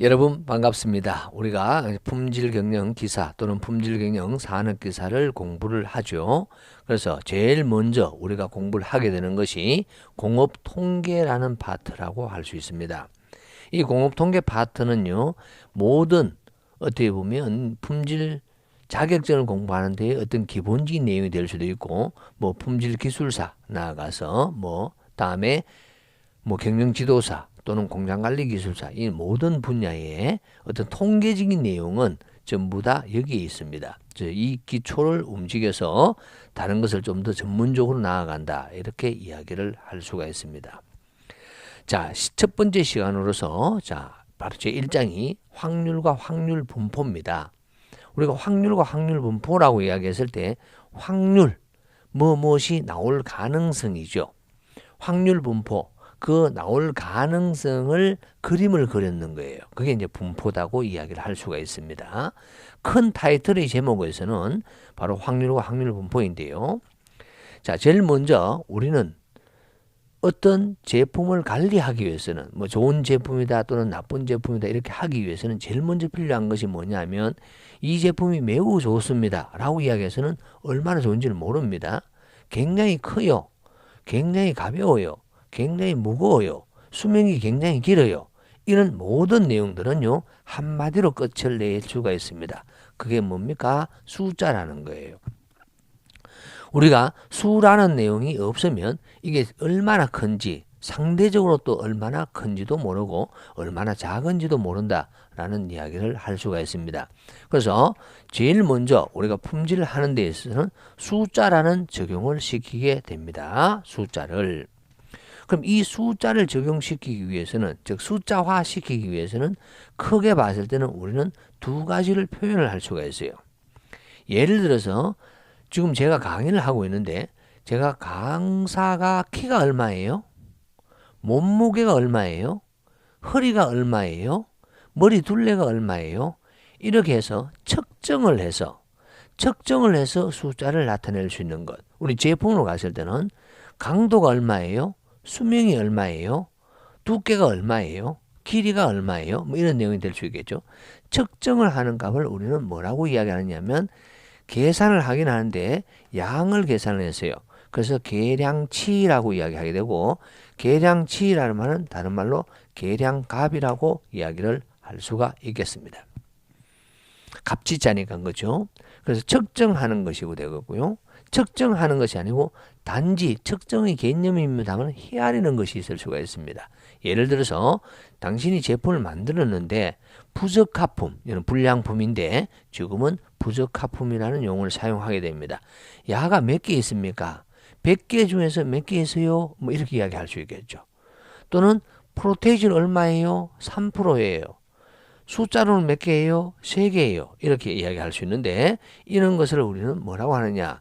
여러분 반갑습니다. 우리가 품질경영 기사 또는 품질경영 산업기사를 공부를 하죠. 그래서 제일 먼저 우리가 공부를 하게 되는 것이 공업통계라는 파트라고 할 수 있습니다. 이 공업통계 파트는요, 모든 어떻게 보면 품질 자격증을 공부하는 데 어떤 기본적인 내용이 될 수도 있고, 뭐 품질기술사 나아가서 다음에 경영지도사 또는 공장관리기술사, 이 모든 분야의 어떤 통계적인 내용은 전부 다 여기에 있습니다. 이 기초를 움직여서 다른 것을 좀 더 전문적으로 나아간다, 이렇게 이야기를 할 수가 있습니다. 자, 첫 번째 시간으로서 바로 제 1장이 확률과 확률 분포입니다. 우리가 확률과 확률 분포라고 이야기했을 때 확률, 무엇이 나올 가능성이죠. 확률 분포, 그 나올 가능성을 그림을 그렸는 거예요. 그게 이제 분포다고 이야기를 할 수가 있습니다. 큰 타이틀의 제목에서는 바로 확률과 확률 분포인데요. 자, 제일 먼저 우리는 어떤 제품을 관리하기 위해서는 좋은 제품이다 또는 나쁜 제품이다 이렇게 하기 위해서는 제일 먼저 필요한 것이 뭐냐면, 이 제품이 매우 좋습니다 라고 이야기해서는 얼마나 좋은지를 모릅니다. 굉장히 커요. 굉장히 가벼워요. 굉장히 무거워요. 수명이 굉장히 길어요. 이런 모든 내용들은요, 한마디로 끝을 낼 수가 있습니다. 그게 뭡니까? 숫자라는 거예요. 우리가 수라는 내용이 없으면 이게 얼마나 큰지, 상대적으로 또 얼마나 큰지도 모르고 얼마나 작은지도 모른다라는 이야기를 할 수가 있습니다. 그래서 제일 먼저 우리가 품질을 하는 데 있어서는 숫자라는 적용을 시키게 됩니다. 숫자를. 그럼 이 숫자를 적용시키기 위해서는, 즉 숫자화 시키기 위해서는 크게 봤을 때는 우리는 두 가지를 표현을 할 수가 있어요. 예를 들어서 지금 제가 강의를 하고 있는데, 제가 강사가 키가 얼마예요? 몸무게가 얼마예요? 허리가 얼마예요? 머리 둘레가 얼마예요? 이렇게 해서 측정을 해서 숫자를 나타낼 수 있는 것. 우리 제품으로 갔을 때는 강도가 얼마예요? 수명이 얼마예요? 두께가 얼마예요? 길이가 얼마예요? 이런 내용이 될 수 있겠죠. 측정을 하는 값을 우리는 뭐라고 이야기하느냐면, 계산을 하긴 하는데 양을 계산을 했어요. 그래서 계량치라고 이야기하게 되고, 계량치라는 말은 다른 말로 계량값이라고 이야기를 할 수가 있겠습니다. 값지자니까 거죠. 그래서 측정하는 것이고 되겠고요. 측정하는 것이 아니고 단지 측정의 개념입니다만 헤아리는 것이 있을 수가 있습니다. 예를 들어서 당신이 제품을 만들었는데 부적합품, 이런 불량품인데 지금은 부적합품이라는 용어를 사용하게 됩니다. 야가 몇 개 있습니까? 100개 중에서 몇 개 있어요? 이렇게 이야기할 수 있겠죠. 또는 프로테이지는 얼마예요? 3%예요. 숫자로는 몇 개예요? 3개예요. 이렇게 이야기할 수 있는데, 이런 것을 우리는 뭐라고 하느냐?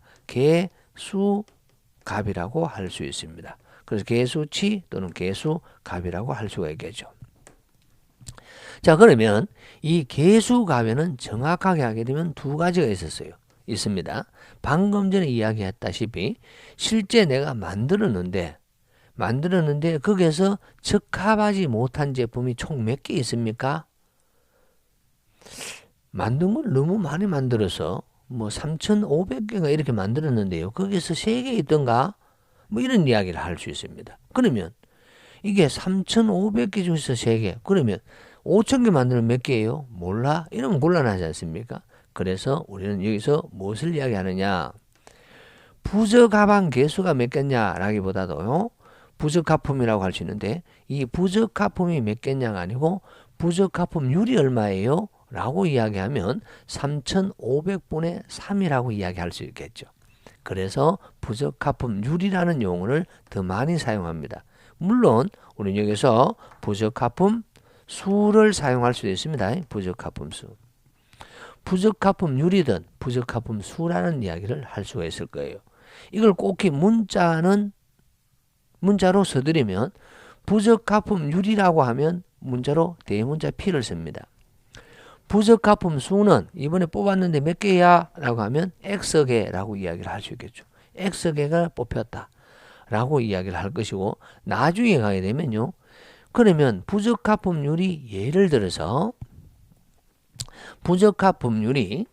개수값이라고 할 수 있습니다. 그래서 개수치 또는 개수값이라고 할 수가 있겠죠. 자, 그러면 이 개수값에는 정확하게 하게 되면 두 가지가 있습니다. 방금 전에 이야기했다시피 실제 내가 만들었는데 거기에서 적합하지 못한 제품이 총 몇 개 있습니까? 만든 걸 너무 많이 만들어서 3,500개가 이렇게 만들었는데요, 거기서 3개 있던가? 이런 이야기를 할 수 있습니다. 그러면 이게 3,500개 중에서 3개, 그러면 5,000개 만들면 몇 개예요? 몰라? 이러면 곤란하지 않습니까? 그래서 우리는 여기서 무엇을 이야기하느냐? 부적합한 개수가 몇 개냐라기보다도요, 부적합품이라고 할 수 있는데, 이 부적합품이 몇 개냐가 아니고 부적합품률이 얼마예요? 라고 이야기하면 3,500분의 3이라고 이야기할 수 있겠죠. 그래서 부적합품률이라는 용어를 더 많이 사용합니다. 물론 우리는 여기서 부적합품 수를 사용할 수도 있습니다. 부적합품 수. 부적합품률이든 부적합품 수라는 이야기를 할 수가 있을 거예요. 이걸 꼭 문자로 써드리면, 부적합품률이라고 하면 문자로 대문자 P를 씁니다. 부적합품 수는 이번에 뽑았는데 몇 개야? 라고 하면 X개라고 이야기를 할 수 있겠죠. X개가 뽑혔다 라고 이야기를 할 것이고, 나중에 가게 되면요, 그러면 부적합품률이 예를 들어서 부적합품률이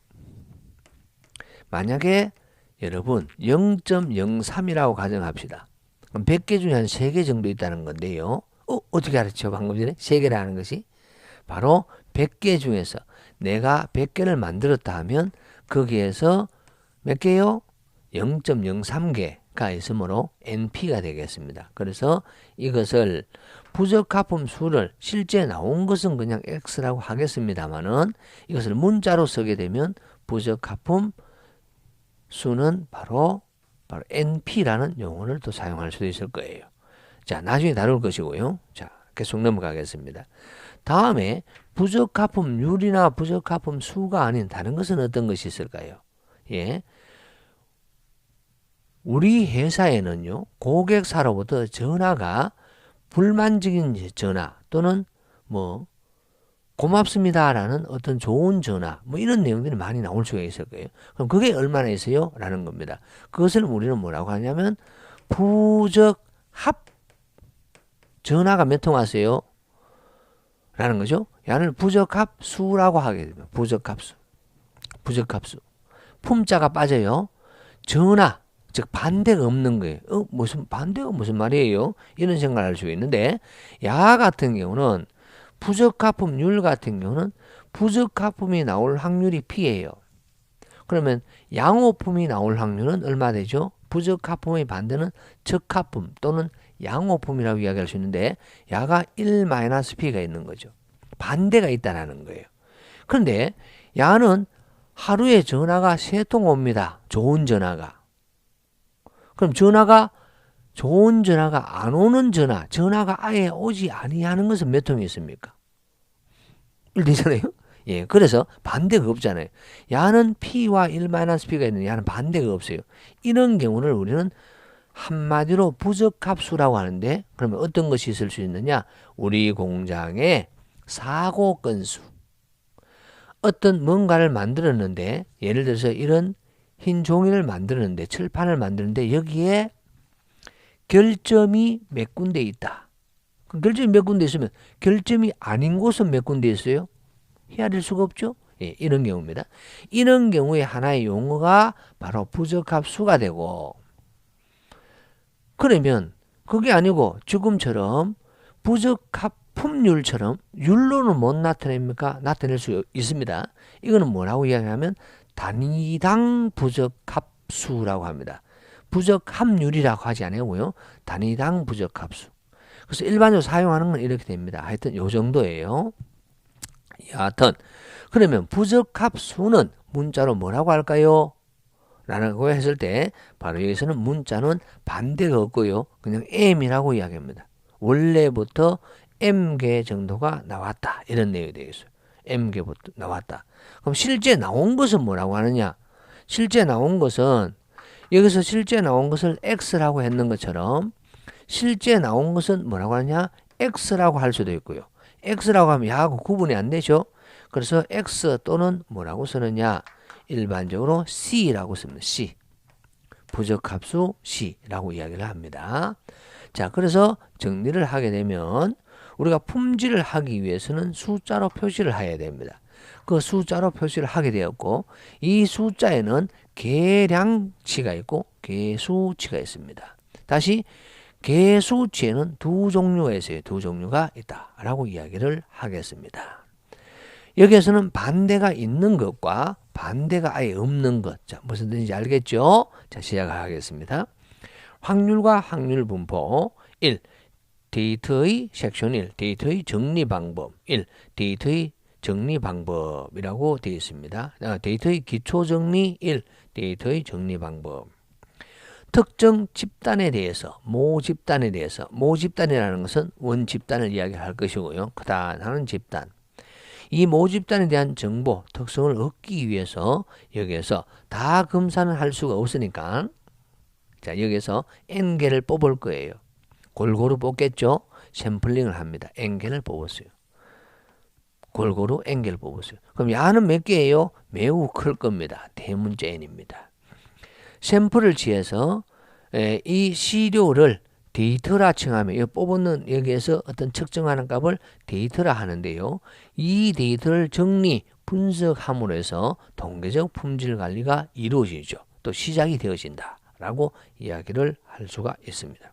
만약에 여러분 0.03이라고 가정합시다. 그럼 100개 중에 한 3개 정도 있다는 건데요. 어떻게 알았죠? 방금 전에 3개라는 것이 바로 100개 중에서 내가 100개를 만들었다 하면 거기에서 몇 개요? 0.03개가 있으므로 NP가 되겠습니다. 그래서 이것을 부적합품 수를 실제 나온 것은 그냥 X라고 하겠습니다만은 이것을 문자로 쓰게 되면 부적합품 수는 바로 NP라는 용어를 또 사용할 수도 있을 거예요. 자, 나중에 다룰 것이고요. 자, 계속 넘어가겠습니다. 다음에 부적합품률이나 부적합품 수가 아닌 다른 것은 어떤 것이 있을까요? 예. 우리 회사에는요, 고객사로부터 전화가 불만적인 전화 또는 뭐 고맙습니다라는 어떤 좋은 전화 뭐 이런 내용들이 많이 나올 수가 있을 거예요. 그럼 그게 얼마나 있어요? 라는 겁니다. 그것을 우리는 뭐라고 하냐면 부적합 전화가 몇 통 왔어요? 라는 거죠. 야를 부적합수라고 하게 됩니다. 부적합수. 부적합수. 품자가 빠져요. 전화, 즉 반대가 없는 거예요. 무슨 반대가 무슨 말이에요? 이런 생각을 할 수 있는데 야 같은 경우는 부적합품률 같은 경우는 부적합품이 나올 확률이 P예요. 그러면 양호품이 나올 확률은 얼마 되죠? 부적합품의 반대는 적합품 또는 양호품이라고 이야기할 수 있는데 야가 1-P가 있는 거죠. 반대가 있다라는 거예요. 그런데 야는 하루에 전화가 3통 옵니다. 좋은 전화가. 그럼 좋은 전화가 안 오는 전화가 아예 오지 아니하는 것은 몇 통이 있습니까? 1되잖아요. 예, 그래서 반대가 없잖아요. 야는 P와 1-P가 있는데 야는 반대가 없어요. 이런 경우를 우리는 한마디로 부적합수라고 하는데 그러면 어떤 것이 있을 수 있느냐? 우리 공장의 사고 건수. 어떤 뭔가를 만들었는데 예를 들어서 이런 흰 종이를 만들었는데 칠판을 만드는데 여기에 결점이 몇 군데 있다. 결점이 몇 군데 있으면 결점이 아닌 곳은 몇 군데 있어요? 헤아릴 수가 없죠. 예, 이런 경우입니다. 이런 경우에 하나의 용어가 바로 부적합수가 되고 그러면 그게 아니고 지금처럼 부적합품률처럼 율로는 못 나타냅니까? 나타낼 수 있습니다. 이거는 뭐라고 이야기하면 단위당 부적합수라고 합니다. 부적합률이라고 하지 않고요. 단위당 부적합수. 그래서 일반적으로 사용하는 건 이렇게 됩니다. 하여튼 요 정도예요. 여하튼 그러면 부적합수는 문자로 뭐라고 할까요? 라고 했을 때 바로 여기서는 문자는 반대가 없고요. 그냥 M이라고 이야기합니다. 원래부터 M개 정도가 나왔다. 이런 내용이 되겠어요. M개부터 나왔다. 그럼 실제 나온 것은 뭐라고 하느냐? 실제 나온 것은 여기서 실제 나온 것을 X라고 했는 것처럼 실제 나온 것은 뭐라고 하느냐? X라고 할 수도 있고요. X라고 하면 야하고 구분이 안 되죠. 그래서 X 또는 뭐라고 쓰느냐? 일반적으로 C라고 씁니다. C. 부적합수 C라고 이야기를 합니다. 자, 그래서 정리를 하게 되면 우리가 품질을 하기 위해서는 숫자로 표시를 해야 됩니다. 그 숫자로 표시를 하게 되었고 이 숫자에는 계량치가 있고 계수치가 있습니다. 다시 계수치에는 두 종류가 있어요. 두 종류가 있다라고 이야기를 하겠습니다. 여기에서는 반대가 있는 것과 반대가 아예 없는 것. 자, 무슨 뜻인지 알겠죠? 자, 시작하겠습니다. 확률과 확률 분포 1. 데이터의 섹션 1. 데이터의 정리 방법 1. 데이터의 정리 방법이라고 되어 있습니다. 데이터의 기초 정리 1. 데이터의 정리 방법. 특정 집단에 대해서, 모 집단이라는 것은 원 집단을 이야기할 것이고요. 크다는 집단. 이 모 집단에 대한 정보, 특성을 얻기 위해서 여기에서 다 검사는 할 수가 없으니까 자, 여기서 N개를 뽑을 거예요. 골고루 뽑겠죠? 샘플링을 합니다. N개를 뽑았어요. 골고루 N개를 뽑았어요. 그럼 야는 몇 개예요? 매우 클 겁니다. 대문자 N입니다. 샘플을 취해서 이 시료를 데이터라 칭하면 이 뽑는 여기에서 어떤 측정하는 값을 데이터라 하는데요. 이 데이터를 정리, 분석함으로 해서 통계적 품질 관리가 이루어지죠. 또 시작이 되어진다라고 이야기를 할 수가 있습니다.